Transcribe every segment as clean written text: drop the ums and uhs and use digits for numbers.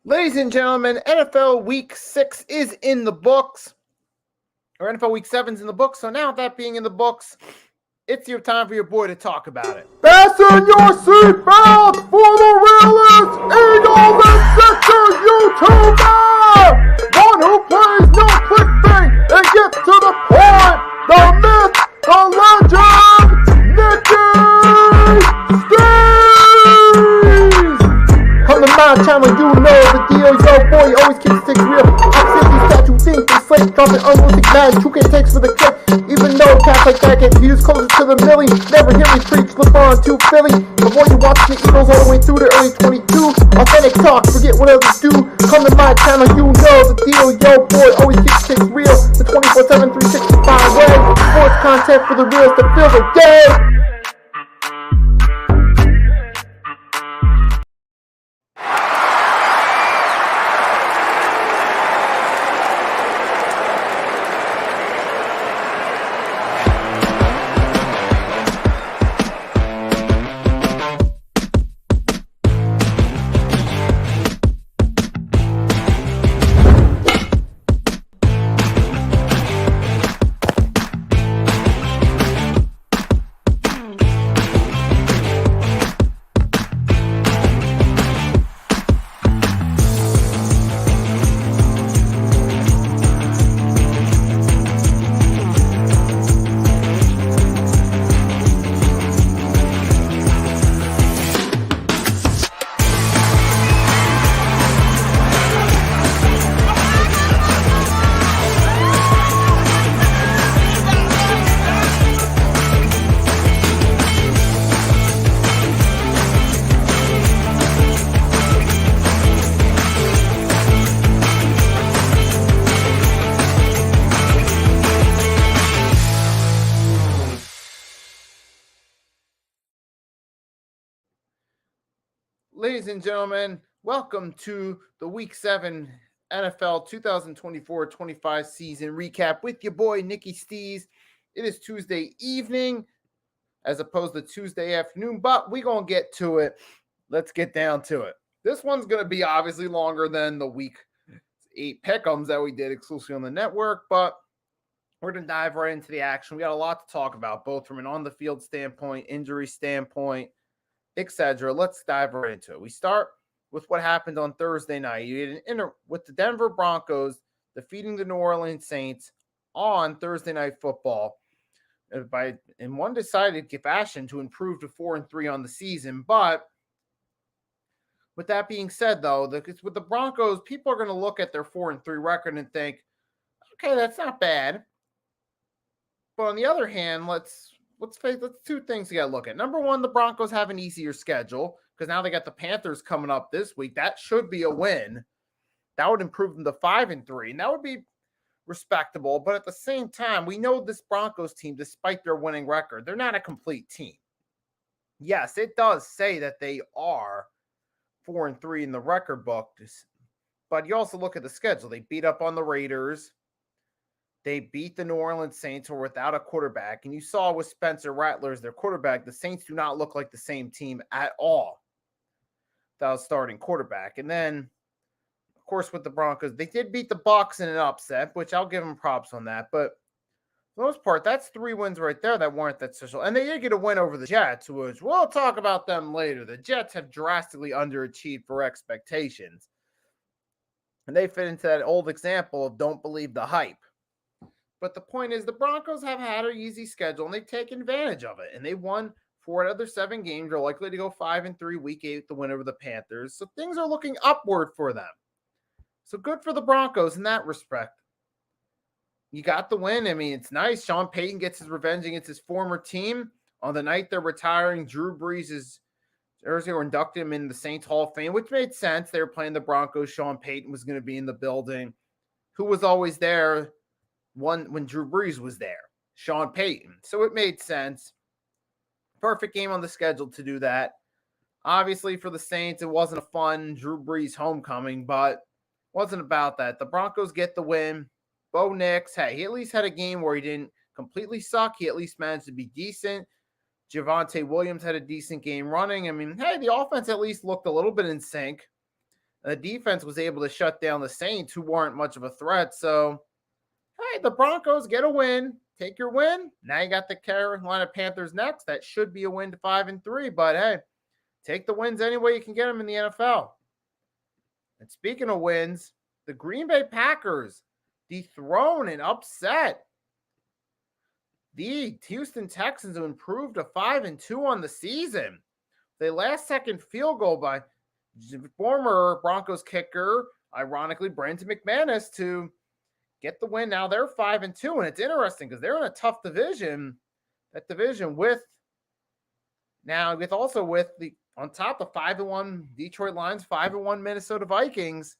Ladies and gentlemen, NFL Week 6 is in the books, or NFL Week 7 is in the books. So now that being in the books, it's your time for your boy to talk about it. Fasten your seatbelts for the realest Eagles and Sixers YouTuber! One who plays no clickbait and gets to the point! The myth, the legend, Nicky Stees! Come to my channel, you know the deal. Yo, boy, always keeps things real. I'm simply statue think they slate, dropping unrealistic magic. Who can takes for the kick? Even though cats like that get views closer to the millie. Never hear me preach, flip on to Philly. Before you watch the Eagles all the way through the early 22. Authentic talk, forget what others do. Come to my channel, you know the deal. Yo, boy, always keeps things real. The 24/7, 365 way. Sports content for the realest that feels like day. Ladies and gentlemen, welcome to the Week 7 NFL 2024-25 season recap with your boy, Nicky Stees. It is Tuesday evening as opposed to Tuesday afternoon, but we're going to get to it. Let's get down to it. This one's going to be obviously longer than the Week 8 pick'ems that we did exclusively on the network, but we're going to dive right into the action. We got a lot to talk about, both from an on-the-field standpoint, injury standpoint, etc. Let's dive right into it. We start with what happened on Thursday night. You had with the Denver Broncos defeating the New Orleans Saints on Thursday Night Football in one decided fashion to improve to 4-3 on the season. But with that being said, though, with the Broncos, people are going to look at their 4-3 record and think, okay, that's not bad. But on the other hand, let's two things you got to look at. Number one, the Broncos have an easier schedule because now they got the Panthers coming up this week. That should be a win. That would improve them to 5-3, and that would be respectable. But at the same time, we know this Broncos team, despite their winning record, they're not a complete team. Yes, it does say that they are 4-3 in the record book, but you also look at the schedule. They beat up on the Raiders. They beat the New Orleans Saints, who were without a quarterback. And you saw with Spencer Rattler as their quarterback, the Saints do not look like the same team at all without a starting quarterback. And then, of course, with the Broncos, they did beat the Bucs in an upset, which I'll give them props on that. But for the most part, that's 3 wins right there that weren't that special. And they did get a win over the Jets, which we'll talk about them later. The Jets have drastically underachieved for expectations. And they fit into that old example of don't believe the hype. But the point is, the Broncos have had an easy schedule, and they've taken advantage of it. And they won 4 out of their 7 games. They're likely to go 5-3 week 8 with the win over the Panthers. So things are looking upward for them. So good for the Broncos in that respect. You got the win. I mean, it's nice. Sean Payton gets his revenge against his former team. On the night they're retiring, Drew Brees' jersey or inducted him in the Saints Hall of Fame, which made sense. They were playing the Broncos. Sean Payton was going to be in the building. Who was always there? When Drew Brees was there, Sean Payton. So it made sense. Perfect game on the schedule to do that. Obviously, for the Saints, it wasn't a fun Drew Brees homecoming, but it wasn't about that. The Broncos get the win. Bo Nix, hey, he at least had a game where he didn't completely suck. He at least managed to be decent. Javonte Williams had a decent game running. I mean, hey, the offense at least looked a little bit in sync. And the defense was able to shut down the Saints, who weren't much of a threat. So, hey, the Broncos get a win. Take your win. Now you got the Carolina Panthers next. That should be a win to 5-3. But hey, take the wins any way you can get them in the NFL. And speaking of wins, the Green Bay Packers dethrone and upset the Houston Texans, who improved to 5-2 on the season. The last-second field goal by former Broncos kicker, ironically, Brandon McManus, to get the win. Now they're 5-2, and it's interesting because they're in a tough division. That division with the on top the 5-1 Detroit Lions, 5-1 Minnesota Vikings.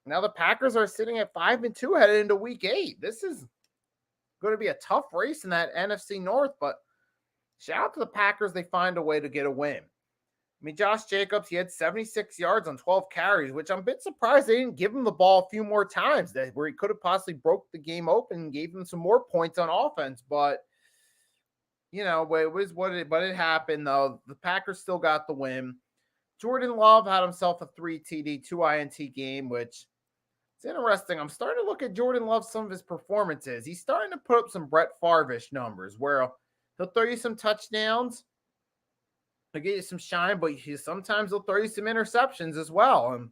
Now the Packers are sitting at 5-2 headed into Week 8. This is going to be a tough race in that NFC North, but shout out to the Packers. They find a way to get a win. I mean, Josh Jacobs, he had 76 yards on 12 carries, which I'm a bit surprised they didn't give him the ball a few more times, where he could have possibly broke the game open and gave him some more points on offense. But, it happened, though. The Packers still got the win. Jordan Love had himself a 3 TD, 2 INT game, which it's interesting. I'm starting to look at Jordan Love, some of his performances. He's starting to put up some Brett Favre-ish numbers where he'll throw you some touchdowns. He'll get you some shine, but sometimes he'll throw you some interceptions as well. And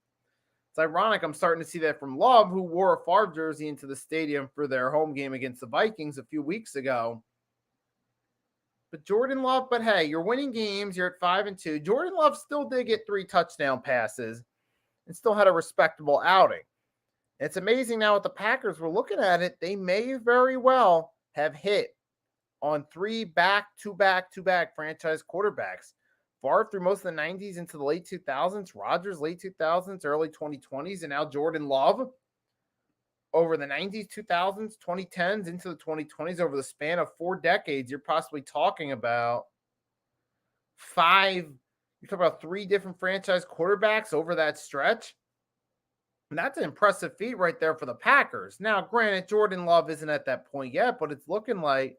it's ironic. I'm starting to see that from Love, who wore a Favre jersey into the stadium for their home game against the Vikings a few weeks ago. But Jordan Love, hey, you're winning games. You're at 5-2. Jordan Love still did get 3 touchdown passes and still had a respectable outing. It's amazing now with the Packers, we're looking at it, they may very well have hit on 3 back-to-back franchise quarterbacks. Favre through most of the 90s into the late 2000s, Rodgers late 2000s, early 2020s, and now Jordan Love over the 90s, 2000s, 2010s, into the 2020s, over the span of 4 decades. You're possibly talking about 3 different franchise quarterbacks over that stretch. And that's an impressive feat right there for the Packers. Now, granted, Jordan Love isn't at that point yet, but it's looking like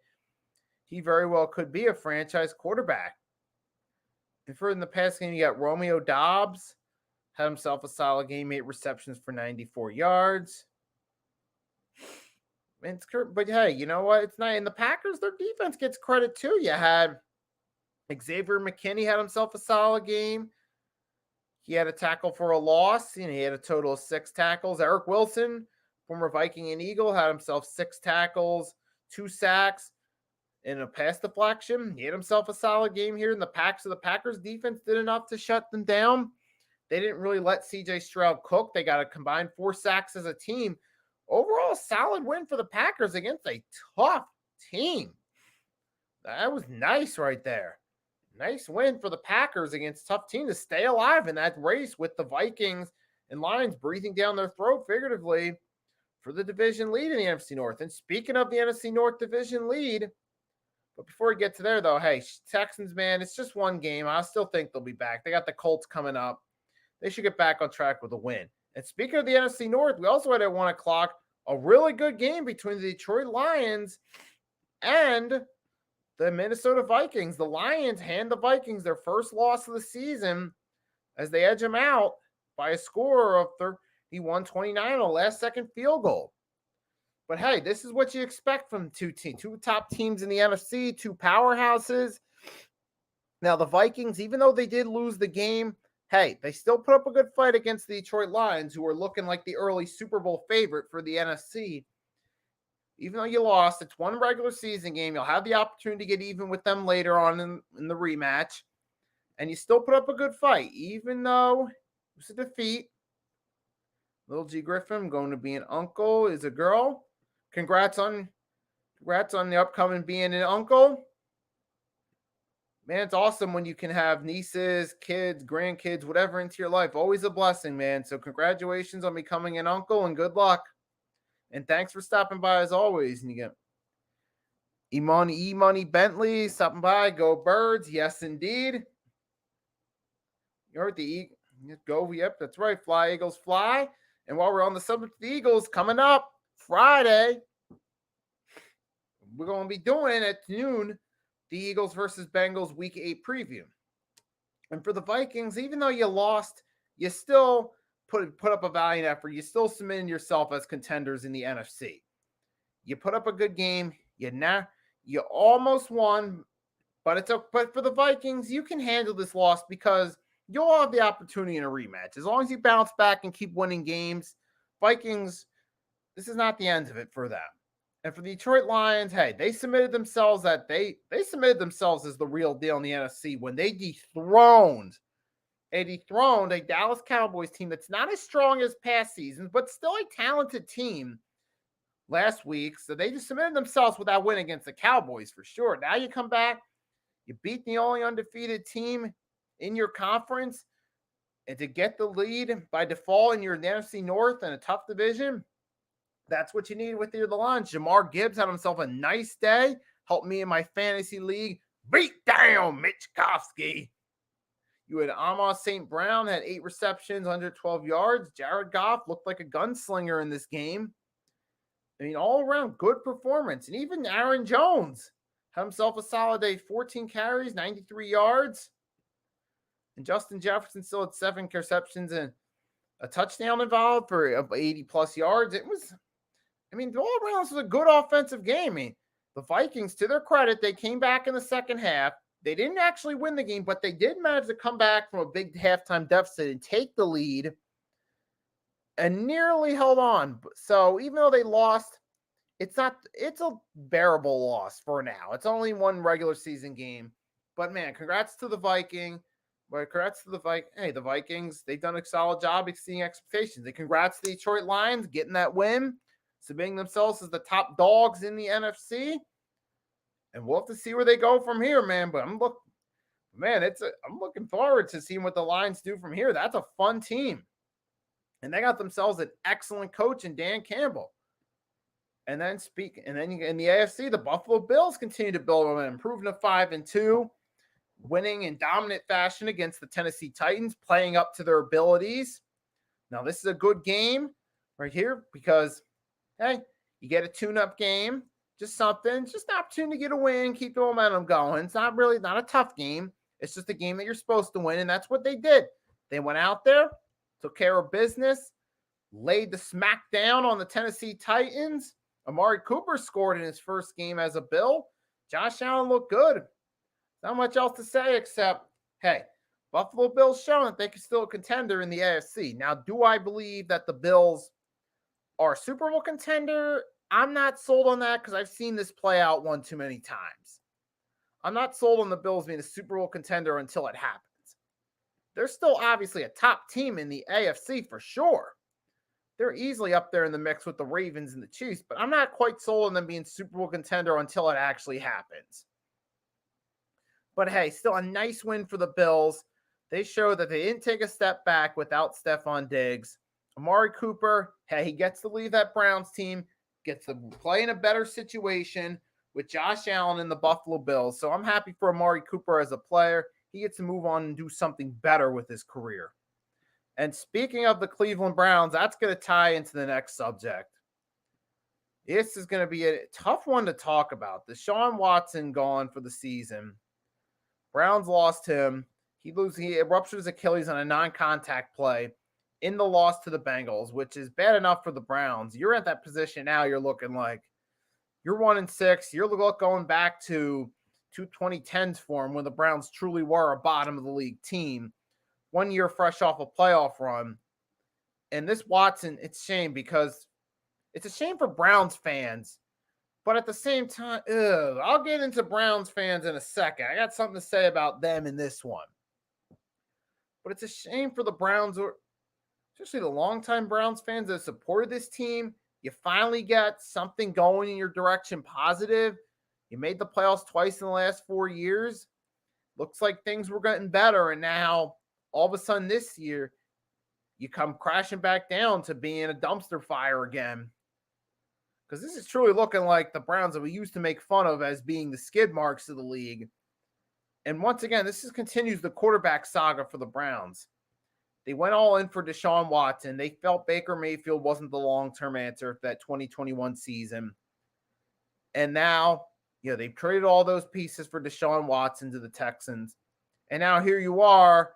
he very well could be a franchise quarterback. And in the past game, you got Romeo Doubs, had himself a solid game, 8 receptions for 94 yards. But hey, you know what? It's not in the Packers. Their defense gets credit too. You had Xavier McKinney had himself a solid game. He had a tackle for a loss, and he had a total of 6 tackles. Eric Wilson, former Viking and Eagle, had himself 6 tackles, 2 sacks, and a pass deflection. He had himself a solid game here in the pack. So the Packers defense did enough to shut them down. They didn't really let CJ Stroud cook. They got a combined 4 sacks as a team. Overall, a solid win for the Packers against a tough team. That was nice right there. Nice win for the Packers against a tough team to stay alive in that race with the Vikings and Lions breathing down their throat figuratively for the division lead in the NFC North. And speaking of the NFC North division lead, but before we get to there, though, hey, Texans, man, it's just one game. I still think they'll be back. They got the Colts coming up. They should get back on track with a win. And speaking of the NFC North, we also had at 1 o'clock a really good game between the Detroit Lions and the Minnesota Vikings. The Lions hand the Vikings their first loss of the season as they edge them out by a score of 31-29 on a last-second field goal. But hey, this is what you expect from two top teams in the NFC, 2 powerhouses. Now, the Vikings, even though they did lose the game, hey, they still put up a good fight against the Detroit Lions, who are looking like the early Super Bowl favorite for the NFC. Even though you lost, it's one regular season game. You'll have the opportunity to get even with them later on in the rematch. And you still put up a good fight, even though it was a defeat. Little G Griffin going to be an uncle, is a girl. Congrats on the upcoming being an uncle. Man, it's awesome when you can have nieces, kids, grandkids, whatever into your life. Always a blessing, man. So congratulations on becoming an uncle and good luck. And thanks for stopping by as always. And you get E-Money Bentley stopping by. Go Birds. Yes, indeed. You heard the go. Yep, that's right. Fly, Eagles, fly. And while we're on the subject of the Eagles, coming up Friday, we're going to be doing at noon the Eagles versus Bengals Week 8 preview. And for the Vikings, even though you lost, you still put up a valiant effort. You still cemented yourself as contenders in the NFC. You put up a good game. You almost won, but but for the Vikings, you can handle this loss because you'll have the opportunity in a rematch. As long as you bounce back and keep winning games, Vikings, this is not the end of it for them. And for the Detroit Lions, hey, they submitted themselves as the real deal in the NFC when they dethroned a Dallas Cowboys team that's not as strong as past seasons, but still a talented team last week. So they just submitted themselves with that win against the Cowboys for sure. Now you come back, you beat the only undefeated team in your conference, and to get the lead by default in your NFC North in a tough division, that's what you need with the Lions. Jahmyr Gibbs had himself a nice day, helped me in my fantasy league beat down Mitch Kofsky. You had Amon St. Brown, had 8 receptions, 112 yards. Jared Goff looked like a gunslinger in this game. I mean, all around good performance. And even Aaron Jones had himself a solid day, 14 carries, 93 yards. And Justin Jefferson still had 7 receptions and a touchdown involved for 80-plus yards. All around, this was a good offensive game. I mean, the Vikings, to their credit, they came back in the second half. They didn't actually win the game, but they did manage to come back from a big halftime deficit and take the lead and nearly held on. So even though they lost, it's a bearable loss for now. It's only one regular season game. But man, congrats to the Vikings. Hey, the Vikings, they've done a solid job exceeding expectations. Congrats to the Detroit Lions getting that win, submitting themselves as the top dogs in the NFC. And we'll have to see where they go from here, man. But I'm looking forward to seeing what the Lions do from here. That's a fun team. And they got themselves an excellent coach in Dan Campbell. And then in the AFC, the Buffalo Bills continue to build on and improving to 5-2, winning in dominant fashion against the Tennessee Titans, playing up to their abilities. Now, this is a good game right here because, hey, you get a tune-up game. Just an opportunity to get a win, keep the momentum going. It's not a tough game. It's just a game that you're supposed to win, and that's what they did. They went out there, took care of business, laid the smack down on the Tennessee Titans. Amari Cooper scored in his first game as a Bill. Josh Allen looked good. Not much else to say except, hey, Buffalo Bills showing that they can still a contender in the AFC. Now, do I believe that the Bills are a Super Bowl contender? I'm not sold on that because I've seen this play out one too many times. I'm not sold on the Bills being a Super Bowl contender until it happens. They're still obviously a top team in the AFC for sure. They're easily up there in the mix with the Ravens and the Chiefs, but I'm not quite sold on them being Super Bowl contender until it actually happens. But hey, still a nice win for the Bills. They show that they didn't take a step back without Stephon Diggs. Amari Cooper, hey, he gets to leave that Browns team, gets to play in a better situation with Josh Allen and the Buffalo Bills. So I'm happy for Amari Cooper as a player. He gets to move on and do something better with his career. And speaking of the Cleveland Browns, that's going to tie into the next subject. This is going to be a tough one to talk about. Deshaun Watson gone for the season. Browns lost him. He ruptured his Achilles on a non-contact play in the loss to the Bengals, which is bad enough for the Browns. You're at that position now. You're looking like you're 1-6. You're going back to 2010s form when the Browns truly were a bottom of the league team. 1 year fresh off a playoff run. And this Watson, it's a shame because it's a shame for Browns fans. But at the same time, I'll get into Browns fans in a second. I got something to say about them in this one. But it's a shame for the Browns, especially the longtime Browns fans that supported this team. You finally got something going in your direction positive. You made the playoffs twice in the last 4 years. Looks like things were getting better. And now, all of a sudden this year, you come crashing back down to being a dumpster fire again. Because this is truly looking like the Browns that we used to make fun of as being the skid marks of the league. And once again, continues the quarterback saga for the Browns. They went all in for Deshaun Watson. They felt Baker Mayfield wasn't the long-term answer for that 2021 season. And now, they've traded all those pieces for Deshaun Watson to the Texans. And now here you are,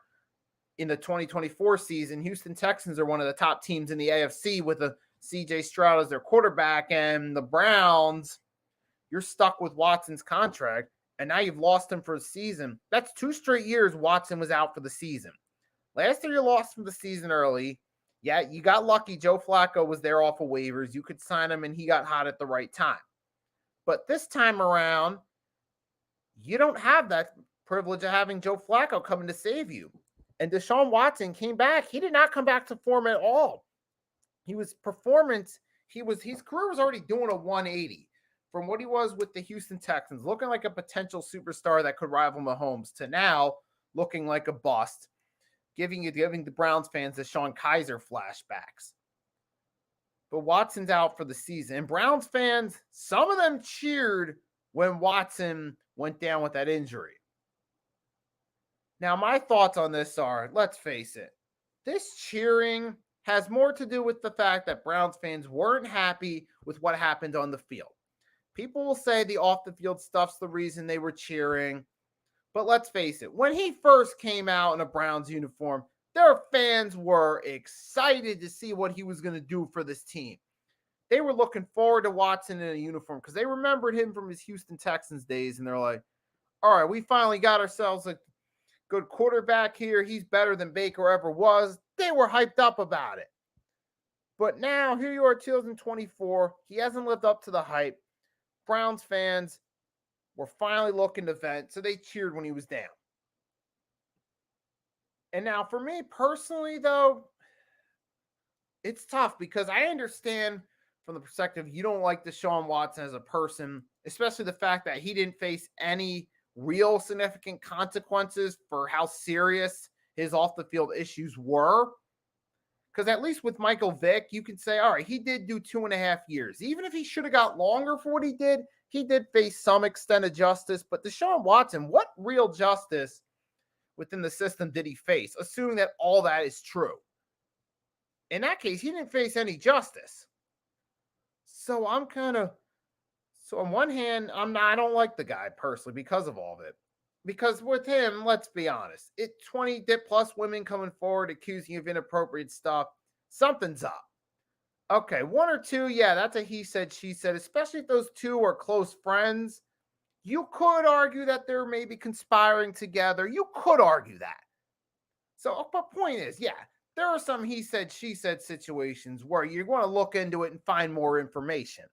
in the 2024 season, Houston Texans are one of the top teams in the AFC with a CJ Stroud as their quarterback, and the Browns, you're stuck with Watson's contract, and now you've lost him for the season. That's 2 straight years Watson was out for the season. Last year you lost him the season early. Yeah, you got lucky. Joe Flacco was there off of waivers. You could sign him, and he got hot at the right time. But this time around, you don't have that privilege of having Joe Flacco coming to save you. And Deshaun Watson came back. He did not come back to form at all. His career was already doing a 180 from what he was with the Houston Texans, looking like a potential superstar that could rival Mahomes, to now looking like a bust, giving the Browns fans the Sean Kaiser flashbacks. But Watson's out for the season. And Browns fans, some of them cheered when Watson went down with that injury. Now, my thoughts on this are, let's face it, this cheering has more to do with the fact that Browns fans weren't happy with what happened on the field. People will say the off-the-field stuff's the reason they were cheering. But let's face it, when he first came out in a Browns uniform, their fans were excited to see what he was going to do for this team. They were looking forward to Watson in a uniform because they remembered him from his Houston Texans days, and they're like, all right, we finally got ourselves a good quarterback here. He's better than Baker ever was. They were hyped up about it. But now, here you are, 2024. He hasn't lived up to the hype. Browns fans were finally looking to vent, so they cheered when he was down. And now, for me personally, though, it's tough because I understand from the perspective you don't like Deshaun Watson as a person, especially the fact that he didn't face any real significant consequences for how serious his off-the-field issues were. Because at least with Michael Vick, you can say, all right, he did do 2.5 years. Even if he should have got longer for what he did face some extent of justice. But Deshaun Watson, what real justice within the system did he face, assuming that all that is true? In that case, he didn't face any justice. So on one hand, I don't like the guy personally because of all of it. Because with him, let's be honest, 20 plus women coming forward accusing you of inappropriate stuff, something's up. Okay, 1 or 2, yeah, that's a he said, she said, especially if those 2 are close friends. You could argue that they're maybe conspiring together. You could argue that. So, but point is, yeah, there are some he said, she said situations where you're going to look into it and find more information.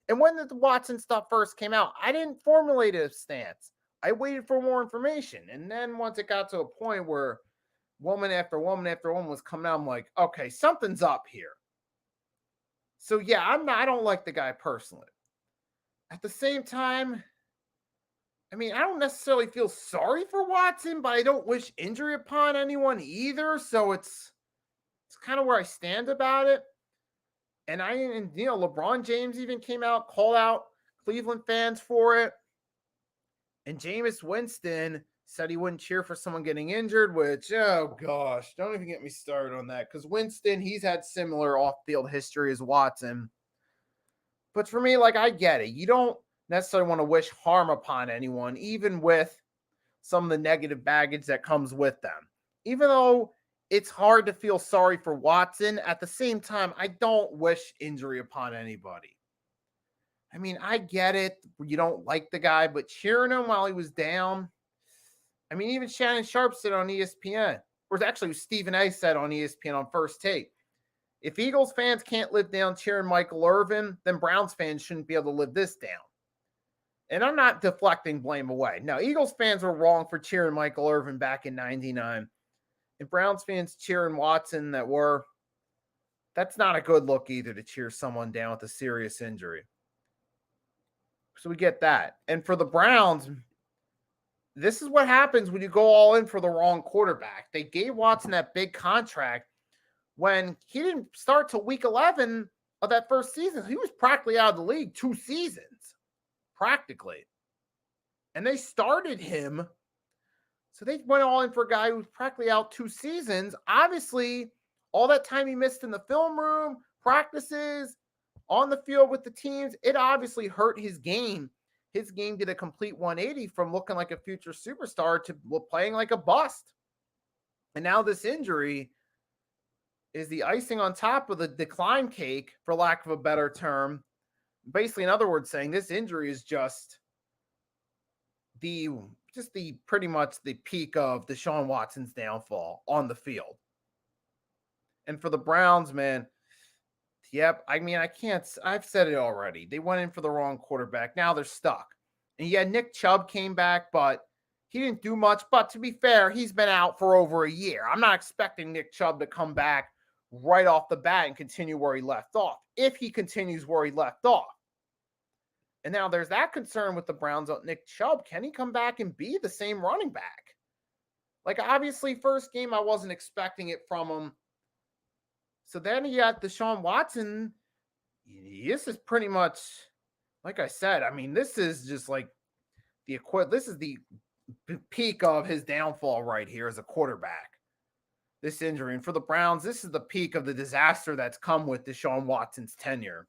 And when the Watson stuff first came out, I didn't formulate a stance. I waited for more information. And then once it got to a point where woman after woman after woman was coming out, I'm like, okay, something's up here. So yeah, I don't like the guy personally. At the same time, I mean, I don't necessarily feel sorry for Watson, but I don't wish injury upon anyone either. So it's kind of where I stand about it. And LeBron James even came out, called out Cleveland fans for it. And Jameis Winston said he wouldn't cheer for someone getting injured, which, oh gosh, don't even get me started on that. Because Winston, he's had similar off-field history as Watson. But for me, I get it. You don't necessarily want to wish harm upon anyone, even with some of the negative baggage that comes with them. Even though it's hard to feel sorry for Watson, at the same time, I don't wish injury upon anybody. I mean, I get it. You don't like the guy, but cheering him while he was down. I mean, even Shannon Sharp said on ESPN, or actually Stephen A said on ESPN on First Take, if Eagles fans can't live down cheering Michael Irvin, then Browns fans shouldn't be able to live this down. And I'm not deflecting blame away. No, Eagles fans were wrong for cheering Michael Irvin back in 99. And Browns fans cheering Watson that's not a good look either, to cheer someone down with a serious injury. So we get that. And for the Browns, this is what happens when you go all in for the wrong quarterback. They gave Watson that big contract when he didn't start till week 11 of that first season. He was practically out of the league 2 seasons, practically. And they started him. So they went all in for a guy who was practically out 2 seasons. Obviously, all that time he missed in the film room, practices, on the field with the teams, it obviously hurt his game. His game did a complete 180 from looking like a future superstar to playing like a bust. And now this injury is the icing on top of the decline cake, for lack of a better term. Basically, in other words, saying this injury is just the pretty much the peak of Deshaun Watson's downfall on the field. And for the Browns, man, yep, I mean, I've said it already. They went in for the wrong quarterback. Now they're stuck. And yeah, Nick Chubb came back, but he didn't do much. But to be fair, he's been out for over a year. I'm not expecting Nick Chubb to come back right off the bat and continue where he left off, if he continues where he left off. And now there's that concern with the Browns on Nick Chubb. Can he come back and be the same running back? Like, obviously, first game, I wasn't expecting it from him. So then you got Deshaun Watson. This is pretty much, like I said, I mean, this is just like this is the peak of his downfall right here as a quarterback. This injury. And for the Browns, this is the peak of the disaster that's come with Deshaun Watson's tenure.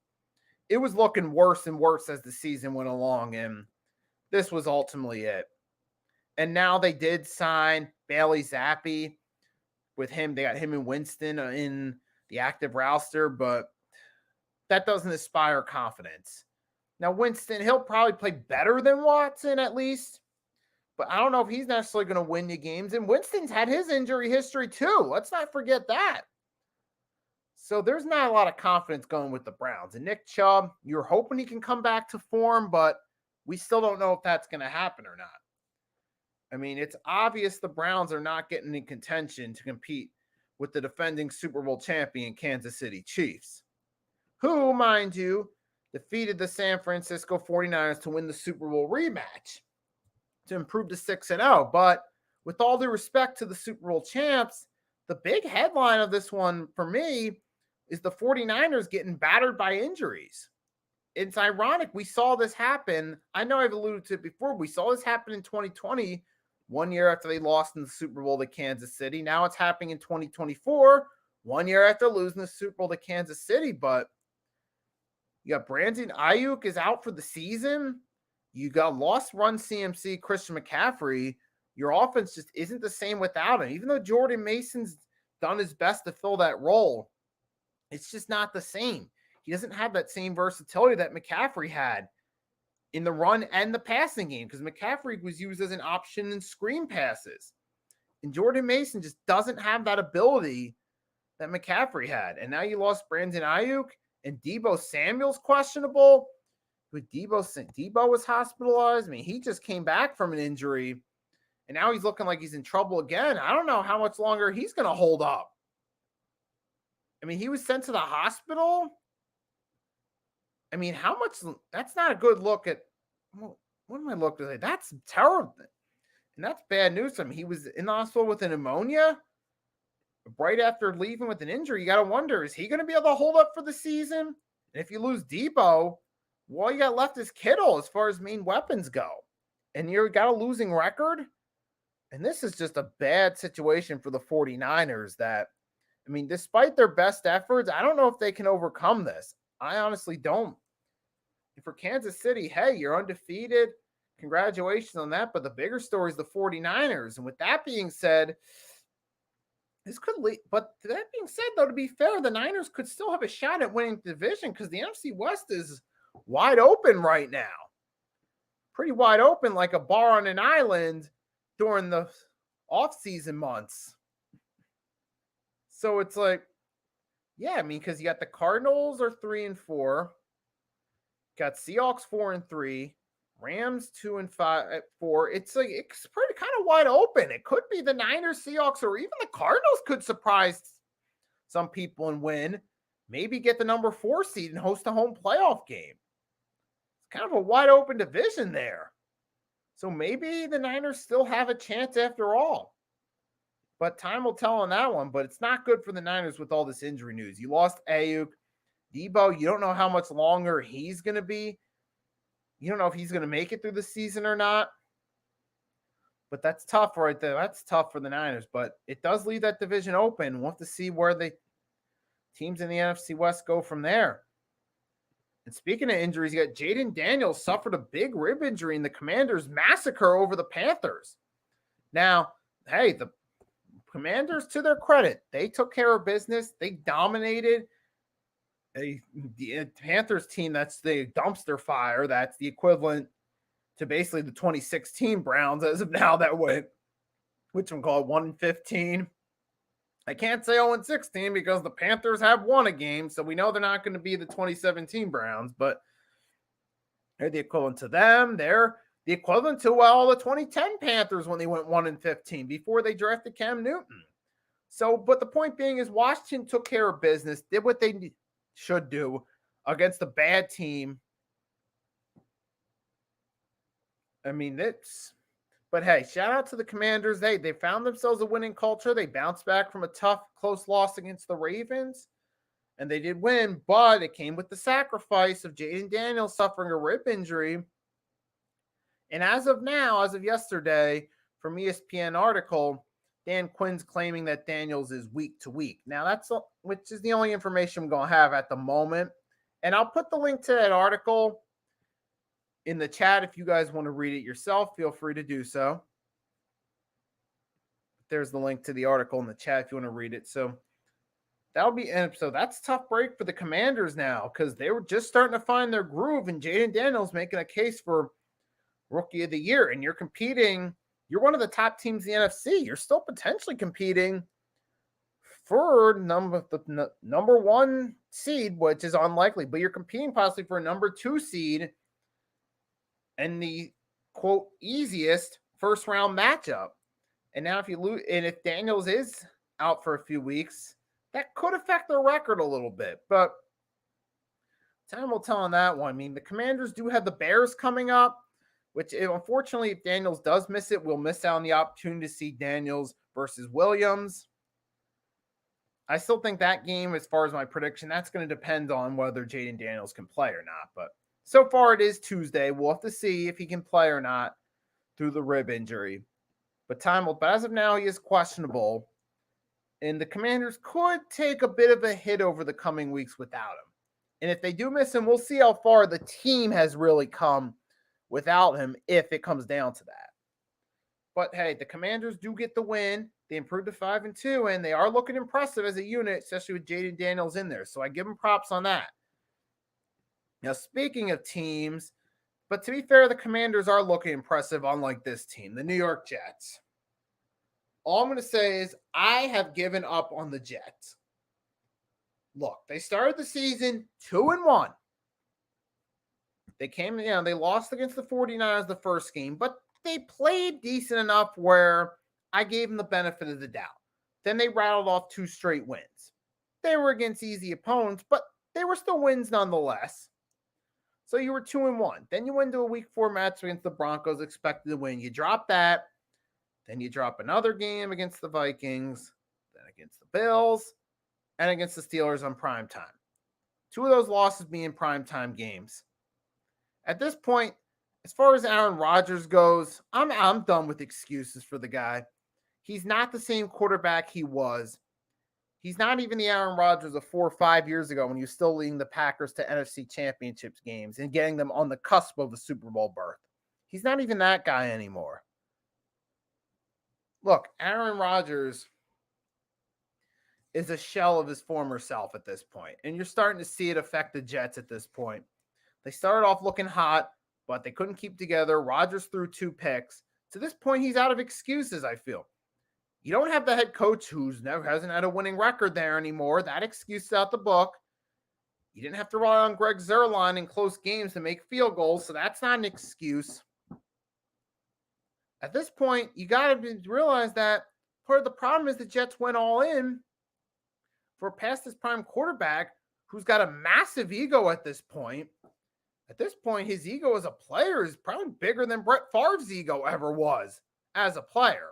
It was looking worse and worse as the season went along, and this was ultimately it. And now they did sign Bailey Zappi. With him, they got him and Winston in the active roster, but that doesn't inspire confidence. Now, Winston, he'll probably play better than Watson at least, but I don't know if he's necessarily going to win you games. And Winston's had his injury history too. Let's not forget that. So there's not a lot of confidence going with the Browns. And Nick Chubb, you're hoping he can come back to form, but we still don't know if that's going to happen or not. I mean, it's obvious the Browns are not getting in contention to compete with the defending Super Bowl champion Kansas City Chiefs, who, mind you, defeated the San Francisco 49ers to win the Super Bowl rematch to improve to 6-0. But with all due respect to the Super Bowl champs, the big headline of this one for me is the 49ers getting battered by injuries. It's ironic. We saw this happen. I know I've alluded to it before. We saw this happen in 2020, 1 year after they lost in the Super Bowl to Kansas City. Now it's happening in 2024, 1 year after losing the Super Bowl to Kansas City. But you got Brandon Ayuk is out for the season. You got lost run CMC Christian McCaffrey. Your offense just isn't the same without him. Even though Jordan Mason's done his best to fill that role, it's just not the same. He doesn't have that same versatility that McCaffrey had in the run and the passing game, because McCaffrey was used as an option in screen passes. And Jordan Mason just doesn't have that ability that McCaffrey had. And now you lost Brandon Ayuk, and Deebo Samuel's questionable. With Deebo was hospitalized. I mean, he just came back from an injury, and now he's looking like he's in trouble again. I don't know how much longer he's going to hold up. I mean, he was sent to the hospital. I mean, how much? That's not a good look at. What am I looking at? That's terrible. And that's bad news for him. He was in the hospital with a pneumonia right after leaving with an injury. You got to wonder, is he going to be able to hold up for the season? And if you lose Deebo, all you got left is Kittle as far as main weapons go. And you got a losing record. And this is just a bad situation for the 49ers that, I mean, despite their best efforts, I don't know if they can overcome this. I honestly don't. And for Kansas City, hey, you're undefeated. Congratulations on that. But the bigger story is the 49ers. And with that being said, this could lead. But that being said, though, to be fair, the Niners could still have a shot at winning the division because the NFC West is wide open right now. Pretty wide open, like a bar on an island during the off-season months. So it's like, yeah, I mean, because you got the Cardinals are 3-4, got Seahawks 4-3, Rams 2-4. It's like it's pretty kind of wide open. It could be the Niners, Seahawks, or even the Cardinals could surprise some people and win. Maybe get the number 4 seed and host a home playoff game. It's kind of a wide open division there. So maybe the Niners still have a chance after all. But time will tell on that one. But it's not good for the Niners with all this injury news. You lost Ayuk. Deebo, you don't know how much longer he's going to be. You don't know if he's going to make it through the season or not. But that's tough right there. That's tough for the Niners. But it does leave that division open. We'll have to see where the teams in the NFC West go from there. And speaking of injuries, you got Jaden Daniels suffered a big rib injury in the Commanders' massacre over the Panthers. Now, hey, Commanders, to their credit, they took care of business. They dominated the Panthers team that's the dumpster fire. That's the equivalent to basically the 2016 Browns as of now that went, which I'm called 1-15. I can't say 0-16 because the Panthers have won a game, so we know they're not going to be the 2017 Browns, but they're the equivalent to them. They're the equivalent to the 2010 Panthers when they went 1-15 before they drafted Cam Newton. So, but the point being is Washington took care of business, did what they should do against a bad team. I mean, but hey, shout out to the Commanders. They found themselves a winning culture. They bounced back from a tough, close loss against the Ravens, and they did win, but it came with the sacrifice of Jayden Daniels suffering a rib injury. And as of now, as of yesterday, from ESPN article, Dan Quinn's claiming that Daniels is week to week. Now, which is the only information I'm going to have at the moment. And I'll put the link to that article in the chat. If you guys want to read it yourself, feel free to do so. There's the link to the article in the chat if you want to read it. So that'll be an episode. That's a tough break for the Commanders now because they were just starting to find their groove, and Jayden Daniels making a case for Rookie of the Year. And you're competing. You're one of the top teams in the NFC. You're still potentially competing for the number one seed, which is unlikely, but you're competing possibly for a number 2 seed and the quote easiest first round matchup. And now if you lose, and if Daniels is out for a few weeks, that could affect their record a little bit, but time will tell on that one. I mean, the Commanders do have the Bears coming up, which unfortunately, if Daniels does miss it, we'll miss out on the opportunity to see Daniels versus Williams. I still think that game, as far as my prediction, that's going to depend on whether Jayden Daniels can play or not. But so far it is Tuesday. We'll have to see if he can play or not through the rib injury. But as of now, he is questionable. And the Commanders could take a bit of a hit over the coming weeks without him. And if they do miss him, we'll see how far the team has really come without him if it comes down to that. But hey, the Commanders do get the win. They improved to 5-2, and they are looking impressive as a unit, especially with Jayden Daniels in there. So I give them props on that. Now, speaking of teams, but to be fair, the Commanders are looking impressive, unlike this team, the New York Jets. All I'm going to say is I have given up on the Jets. Look, they started the season 2-1. They lost against the 49ers the first game, but they played decent enough where I gave them the benefit of the doubt. Then they rattled off 2 straight wins. They were against easy opponents, but they were still wins nonetheless. So you were 2-1. Then you went to a week 4 match against the Broncos, expected to win. You drop that. Then you drop another game against the Vikings, then against the Bills, and against the Steelers on primetime. 2 of those losses being primetime games. At this point, as far as Aaron Rodgers goes, I'm done with excuses for the guy. He's not the same quarterback he was. He's not even the Aaron Rodgers of 4 or 5 years ago when he was still leading the Packers to NFC Championship games and getting them on the cusp of a Super Bowl berth. He's not even that guy anymore. Look, Aaron Rodgers is a shell of his former self at this point, and you're starting to see it affect the Jets at this point. They started off looking hot, but they couldn't keep together. Rodgers threw 2 picks. To this point, he's out of excuses, I feel. You don't have the head coach hasn't had a winning record there anymore. That excuse is out the book. You didn't have to rely on Greg Zuerlein in close games to make field goals, so that's not an excuse. At this point, you got to realize that part of the problem is the Jets went all in for a past his prime quarterback who's got a massive ego at this point. At this point, his ego as a player is probably bigger than Brett Favre's ego ever was as a player.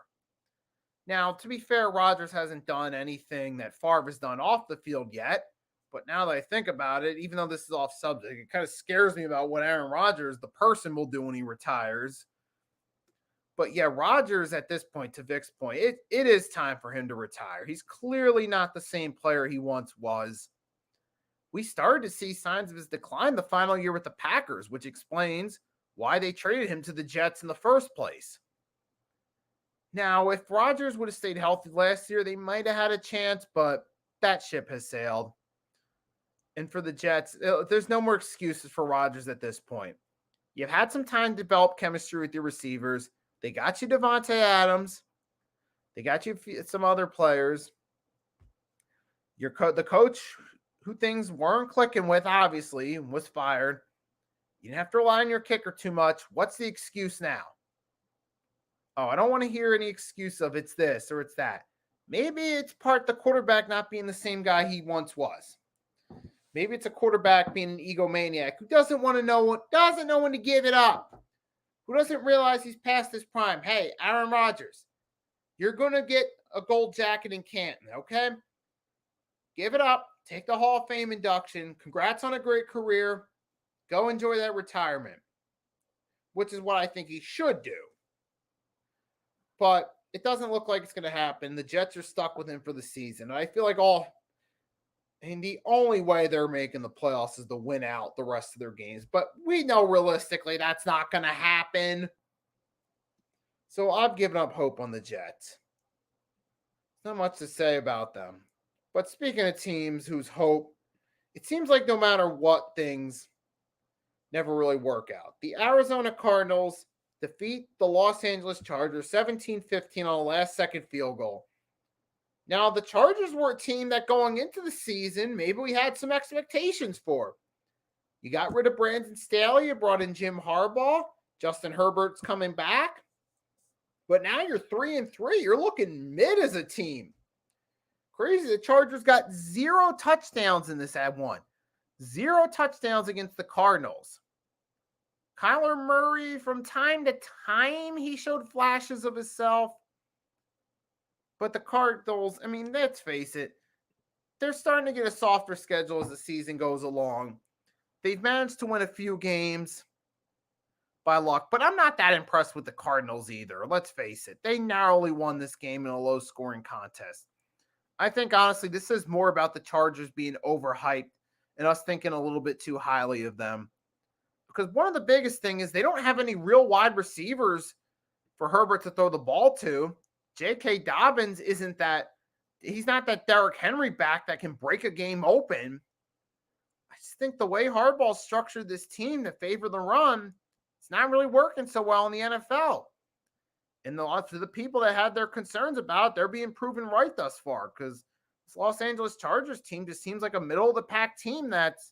Now, to be fair, Rodgers hasn't done anything that Favre has done off the field yet. But now that I think about it, even though this is off subject, it kind of scares me about what Aaron Rodgers, the person, will do when he retires. But yeah, Rodgers at this point, to Vic's point, it is time for him to retire. He's clearly not the same player he once was. We started to see signs of his decline the final year with the Packers, which explains why they traded him to the Jets in the first place. Now, if Rodgers would have stayed healthy last year, they might have had a chance, but that ship has sailed. And for the Jets, there's no more excuses for Rodgers at this point. You've had some time to develop chemistry with your receivers. They got you Devontae Adams. They got you some other players. The coach who things weren't clicking with, obviously, was fired. You didn't have to rely on your kicker too much. What's the excuse now? Oh, I don't want to hear any excuse of it's this or it's that. Maybe it's part the quarterback not being the same guy he once was. Maybe it's a quarterback being an egomaniac who doesn't know when to give it up, who doesn't realize he's past his prime. Hey, Aaron Rodgers, you're going to get a gold jacket in Canton, okay? Give it up. Take the Hall of Fame induction. Congrats on a great career. Go enjoy that retirement, which is what I think he should do. But it doesn't look like it's going to happen. The Jets are stuck with him for the season. I feel like the only way they're making the playoffs is to win out the rest of their games. But we know realistically that's not going to happen. So I've given up hope on the Jets. Not much to say about them. But speaking of teams whose hope, it seems like no matter what, things never really work out. The Arizona Cardinals defeat the Los Angeles Chargers 17-15 on a last-second field goal. Now, the Chargers were a team that going into the season, maybe we had some expectations for. You got rid of Brandon Staley, you brought in Jim Harbaugh, Justin Herbert's coming back. But now you're 3-3. You're looking mid as a team. Crazy. The Chargers got 0 touchdowns in this ad one. 0 touchdowns against the Cardinals. Kyler Murray, from time to time, he showed flashes of himself. But the Cardinals, I mean, let's face it, they're starting to get a softer schedule as the season goes along. They've managed to win a few games by luck, but I'm not that impressed with the Cardinals either. Let's face it. They narrowly won this game in a low-scoring contest. I think, honestly, this is more about the Chargers being overhyped and us thinking a little bit too highly of them. Because one of the biggest things is they don't have any real wide receivers for Herbert to throw the ball to. J.K. Dobbins he's not that Derrick Henry back that can break a game open. I just think the way Harbaugh structured this team to favor the run, it's not really working so well in the NFL. And to the people that had their concerns about it, they're being proven right thus far, because this Los Angeles Chargers team just seems like a middle-of-the-pack team that's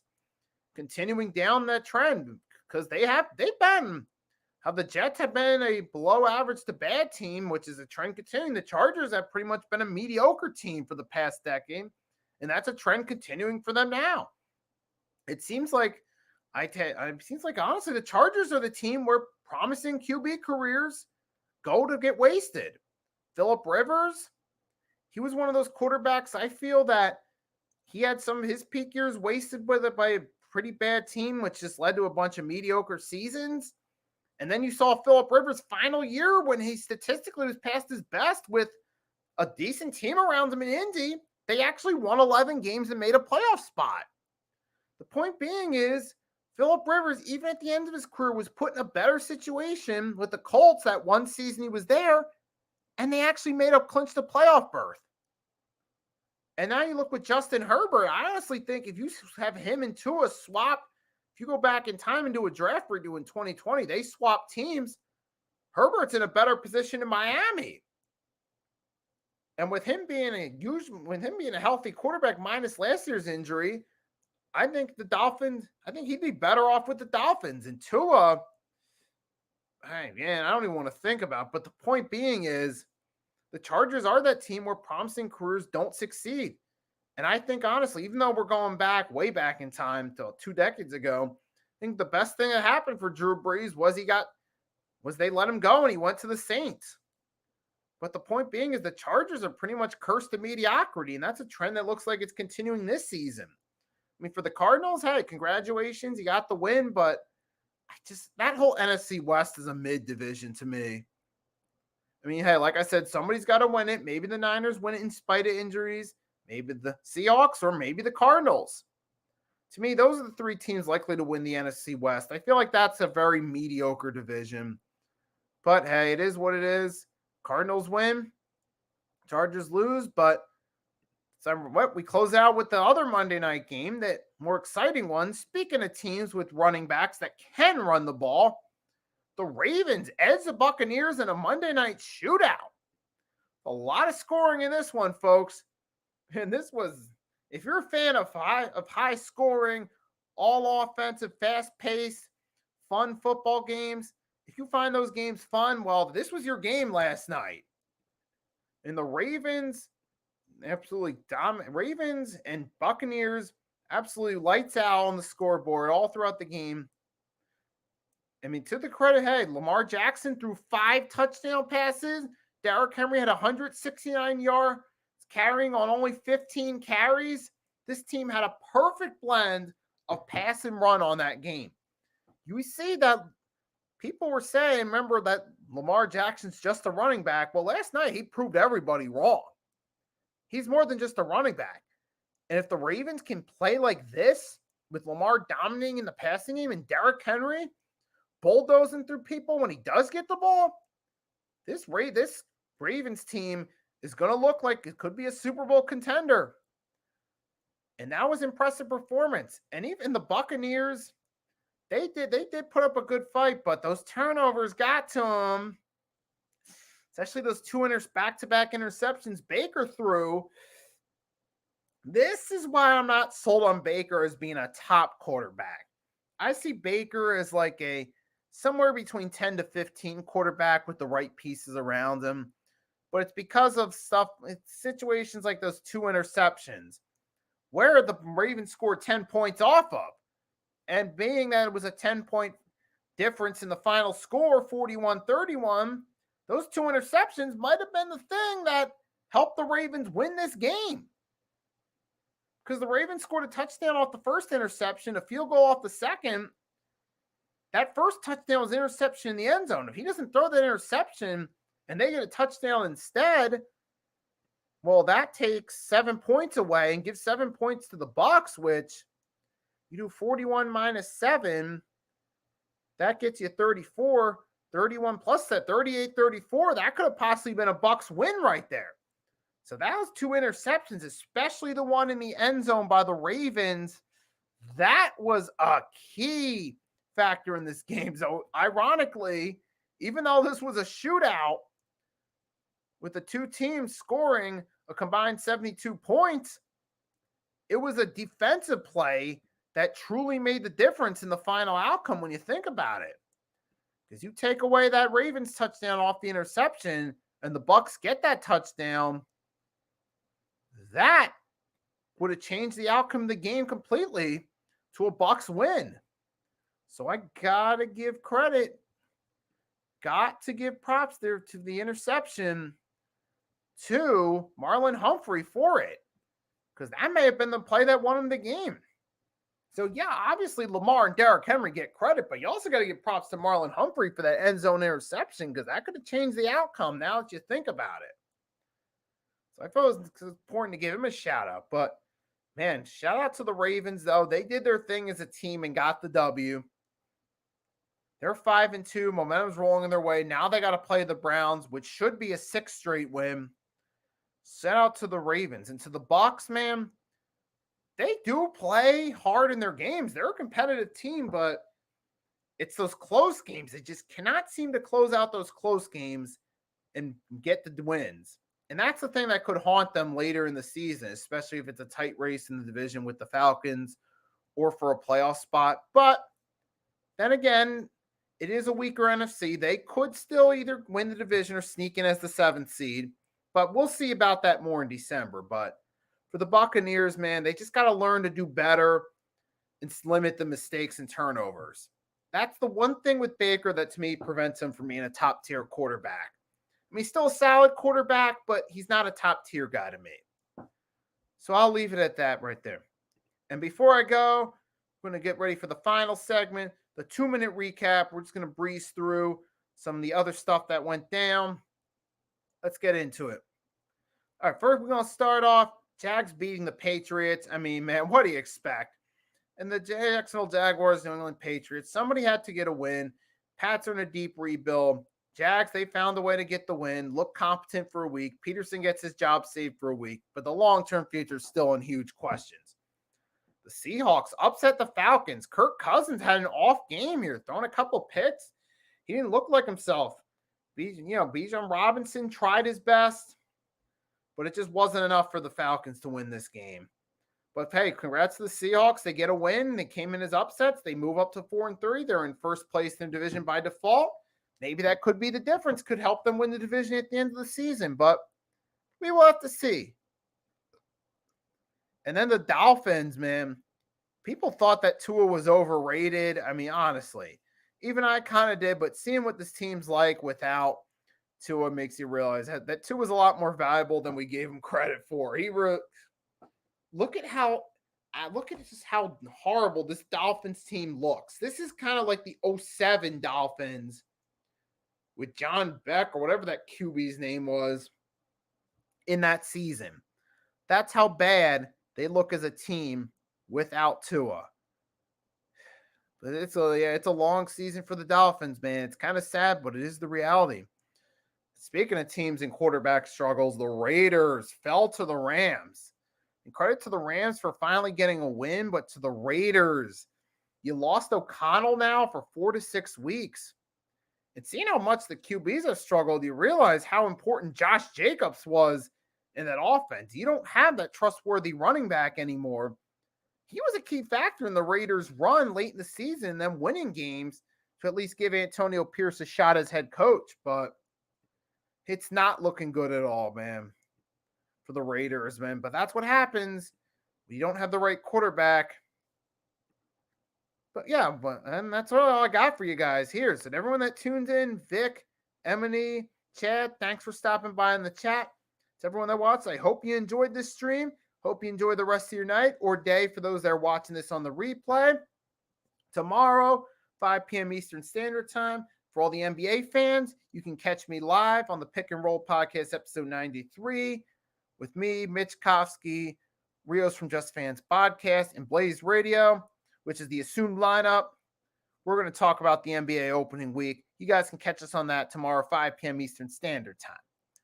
continuing down that trend, because the Jets have been a below average to bad team, which is a trend continuing. The Chargers have pretty much been a mediocre team for the past decade, and that's a trend continuing for them now. It seems like honestly the Chargers are the team where promising QB careers go to get wasted. Phillip Rivers, he was one of those quarterbacks, I feel that he had some of his peak years wasted by a pretty bad team, which just led to a bunch of mediocre seasons. And then you saw Phillip Rivers' final year when he statistically was past his best with a decent team around him in Indy. They actually won 11 games and made a playoff spot. The point being is, Phillip Rivers, even at the end of his career, was put in a better situation with the Colts that one season he was there, and they actually clinched a playoff berth. And now you look with Justin Herbert. I honestly think if you have him and Tua swap, if you go back in time and do a draft redo in 2020, they swap teams. Herbert's in a better position in Miami. And with him being a healthy quarterback minus last year's injury, I think he'd be better off with the Dolphins. And Tua, I don't even want to think about it. But the point being is, the Chargers are that team where promising careers don't succeed. And I think, honestly, even though we're going way back in time till 2 decades ago, I think the best thing that happened for Drew Brees was they let him go and he went to the Saints. But the point being is the Chargers are pretty much cursed to mediocrity, and that's a trend that looks like it's continuing this season. I mean, for the Cardinals, hey, congratulations, you got the win, but that whole NFC West is a mid-division to me. I mean, hey, like I said, somebody's got to win it. Maybe the Niners win it in spite of injuries. Maybe the Seahawks or maybe the Cardinals. To me, those are the 3 teams likely to win the NFC West. I feel like that's a very mediocre division. But hey, it is what it is. Cardinals win, Chargers lose, but we close out with the other Monday night game, that more exciting one. Speaking of teams with running backs that can run the ball, the Ravens edge the Buccaneers in a Monday night shootout. A lot of scoring in this one, folks. And this was, if you're a fan of high scoring, all offensive, fast paced, fun football games, if you find those games fun, well, this was your game last night. And the Ravens absolutely dominant. Ravens and Buccaneers absolutely lights out on the scoreboard all throughout the game. I mean, to the credit, hey, Lamar Jackson threw 5 touchdown passes. Derrick Henry had 169 yards carrying on only 15 carries. This team had a perfect blend of pass and run on that game. You see that people were saying, remember that Lamar Jackson's just a running back. Well, last night he proved everybody wrong. He's more than just a running back. And if the Ravens can play like this, with Lamar dominating in the passing game and Derrick Henry bulldozing through people when he does get the ball, this Ravens team is going to look like it could be a Super Bowl contender. And that was impressive performance. And even the Buccaneers, they did put up a good fight, but those turnovers got to them. Especially those 2 back-to-back interceptions Baker threw. This is why I'm not sold on Baker as being a top quarterback. I see Baker as like a somewhere between 10 to 15 quarterback with the right pieces around him. But it's because of situations like those 2 interceptions where the Ravens scored 10 points off of. And being that it was a 10-point difference in the final score, 41-31, those 2 interceptions might have been the thing that helped the Ravens win this game. Because the Ravens scored a touchdown off the first interception, a field goal off the second. That first touchdown was interception in the end zone. If he doesn't throw that interception and they get a touchdown instead, well, that takes 7 points away and gives 7 points to the Bucs, which you do 41 minus 7. That gets you 34. 31 plus that 38-34. That could have possibly been a Bucs win right there. So that was 2 interceptions, especially the one in the end zone by the Ravens. That was a key factor in this game. So ironically, even though this was a shootout with the 2 teams scoring a combined 72 points, it was a defensive play that truly made the difference in the final outcome when you think about it. Because you take away that Ravens touchdown off the interception and the Bucs get that touchdown, that would have changed the outcome of the game completely to a Bucs win. So I gotta give credit, got to give props there to the interception to Marlon Humphrey for it. Because that may have been the play that won him the game. So, yeah, obviously Lamar and Derrick Henry get credit, but you also got to give props to Marlon Humphrey for that end zone interception because that could have changed the outcome now that you think about it. So I thought it was important to give him a shout-out. But, man, shout-out to the Ravens, though. They did their thing as a team and got the W. They're 5-2. Momentum's rolling in their way. Now they got to play the Browns, which should be a 6th straight win. Shout out to the Ravens. And to the Bucs, man, they do play hard in their games. They're a competitive team, but it's those close games. They just cannot seem to close out those close games and get the wins. And that's the thing that could haunt them later in the season, especially if it's a tight race in the division with the Falcons or for a playoff spot. But then again, it is a weaker NFC. They could still either win the division or sneak in as the 7th seed. But we'll see about that more in December. But for the Buccaneers, man, they just got to learn to do better and limit the mistakes and turnovers. That's the one thing with Baker that, to me, prevents him from being a top-tier quarterback. I mean, he's still a solid quarterback, but he's not a top-tier guy to me. So I'll leave it at that right there. And before I go, I'm going to get ready for the final segment, the 2-minute recap. We're just going to breeze through some of the other stuff that went down. Let's get into it. All right, first we're going to start off Jags beating the Patriots. I mean, man, what do you expect? And the Jacksonville Jaguars, New England Patriots, somebody had to get a win. Pats are in a deep rebuild. Jags, they found a way to get the win, look competent for a week. Peterson gets his job saved for a week, but the long-term future is still in huge questions. The Seahawks upset the Falcons. Kirk Cousins had an off game here, throwing a couple picks. He didn't look like himself. Bijan Robinson tried his best, but it just wasn't enough for the Falcons to win this game. But hey, congrats to the Seahawks. They get a win. They came in as upsets. They move up to 4-3. They're in first place in the division by default. Maybe that could be the difference, could help them win the division at the end of the season, but we will have to see. And then the Dolphins, man, people thought that Tua was overrated. I mean, honestly, even I kind of did, but seeing what this team's like without Tua makes you realize that Tua was a lot more valuable than we gave him credit for. Look at just how horrible this Dolphins team looks. This is kind of like the 2007 Dolphins with John Beck or whatever that QB's name was in that season. That's how bad they look as a team without Tua. But it's a long season for the Dolphins, man. It's kind of sad, but it is the reality. Speaking of teams and quarterback struggles, the Raiders fell to the Rams. And credit to the Rams for finally getting a win, but to the Raiders, you lost O'Connell now for 4 to 6 weeks. And seeing how much the QBs have struggled, you realize how important Josh Jacobs was in that offense. You don't have that trustworthy running back anymore. He was a key factor in the Raiders' run late in the season, them winning games to at least give Antonio Pierce a shot as head coach. But it's not looking good at all, man, for the Raiders, man. But that's what happens when you don't have the right quarterback. But yeah, and that's all I got for you guys here. So everyone that tuned in, Vic, Emily, Chad, thanks for stopping by in the chat. To everyone that watched, I hope you enjoyed this stream. Hope you enjoy the rest of your night or day for those that are watching this on the replay. Tomorrow, 5 p.m. Eastern Standard Time. For all the NBA fans, you can catch me live on the Pick and Roll Podcast, episode 93, with me, Mitch Kofsky, Rios from Just Fans Podcast, and Blaze Radio, which is the assumed lineup. We're going to talk about the NBA opening week. You guys can catch us on that tomorrow, 5 p.m. Eastern Standard Time.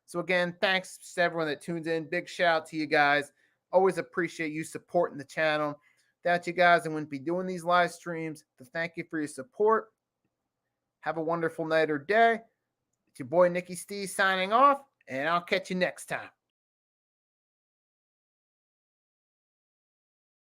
So again, thanks to everyone that tunes in. Big shout out to you guys. Always appreciate you supporting the channel. Without you guys, I wouldn't be doing these live streams. So thank you for your support. Have a wonderful night or day. It's your boy Nicky Steve signing off, and I'll catch you next time.